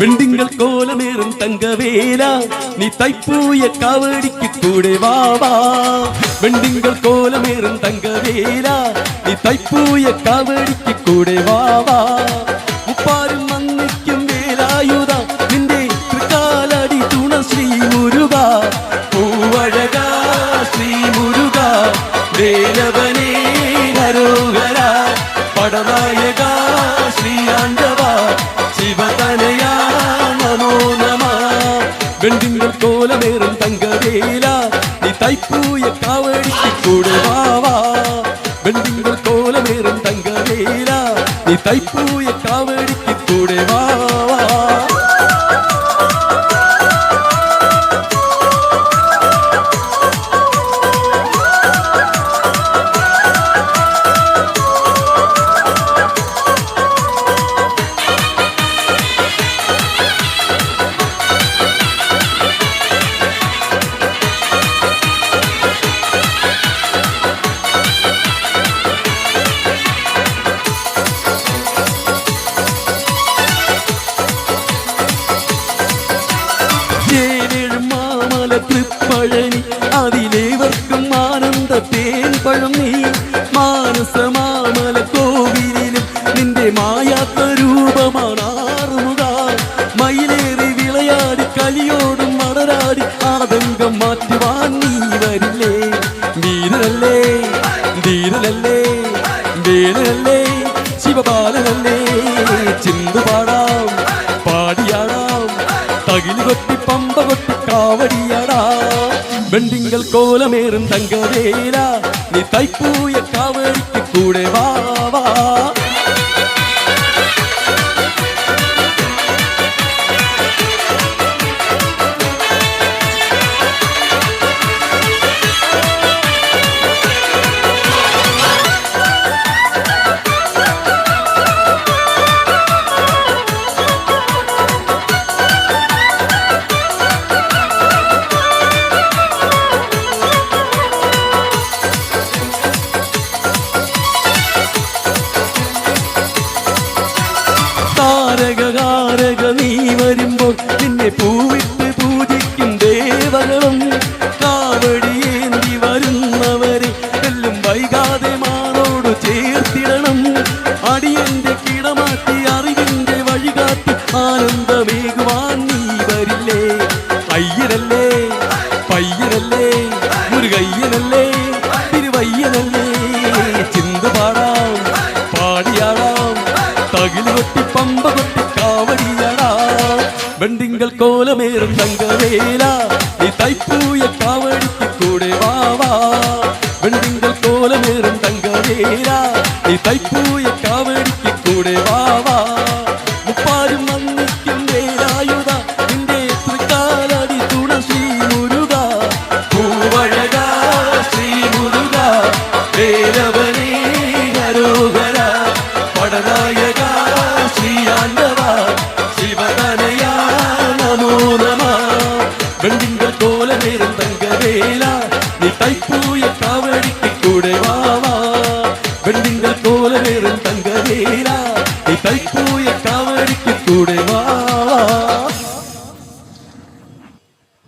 வெண்டிங்கள் கோலமேறும் தங்கவேலா நீ தைப்பூய காவடிக்கு கூட வா வா. வெண்டிங்கள் கோலமேறும் தங்கவேலா நீ தைப்பூய காவடிக்கு கூட வா வா. முப்பாரும் மன்னிக்கும் வேலாயுதா നിന്റെ തൃക്കാലടി തുണ ശ്രീ മുരുക. പൂവഴകാ ശ്രീ മുരുക വേലവനേ ഹരോഹര. പടനായക ശ്രീ ആണ്ടവ ശിവതനയാ നമോ നമ. വെണ്ടിങ്ങൾ കോലമേറും തങ്കവേല നീ തൈപ്പൂയ കാവടിക്ക് കൂടെ വാ വാ. വെണ്ടിങ്ങൾ കോലമേറും തങ്കവേല നീ തൈപ്പൂയ കാവടിക്ക് കൂടെ വാ വാ. തൃപ്പഴനി അതിലേവർക്കും ആനന്ദ തേൻ പഴം നീ. മാനസമാമല കോവിലും നിന്റെ മായാത്ത രൂപമാണാറുമുക. മയിലേറി വിളയാടി കലിയോടും മടരാടി ആതങ്കം മാറ്റുവാൻ നീ വരില്ലേ. വീരനല്ലേ ധീരനല്ലേ വേലനല്ലേ ശിവപാലനല്ലേ. ചിന്തുപാടാം പാടിയാടാം തകില് കൊട്ടി പമ്പ കൊട്ടി കാവടിയാടാ. വെണ്ടിങ്ങൾ കോലമേറും തങ്കവേല നീ തൈപ്പൂയ കാവടിക്ക് കൂടെ വാ വാ. താരക നീ വരുമ്പോൾ നിന്നെ പൂവിട്ട് പൂജിക്കും ദേവകളും. കാവടിയേന്തി വരുന്നവരെ എല്ലാം വൈകാതെ മാറോട് ചേർത്തിടണം. അടിയന്റെ കിടമാറ്റി അറിവിന്റെ വഴികാട്ടി ആനന്ദമേകുവാൻ നീ വരില്ലേ. അയ്യനല്ലേ പയ്യനല്ലേ മുരുകയ്യനല്ലേ തിരുവയ്യനല്ലേ. ചിന്തുപാടാം പാടിയാടാം തകില് കൊട്ടി പമ്പ കൊട്ടി കാവടിയാടാ. വെണ്ടിങ്ങൾ കോലമേറും തങ്കവേല നീ തൈപ്പൂയ കാവടിക്ക് കൂടെ വാ വാ. വെണ്ടിങ്ങൾ കോലമേറും തങ്കവേല നീ തൈപ്പൂയ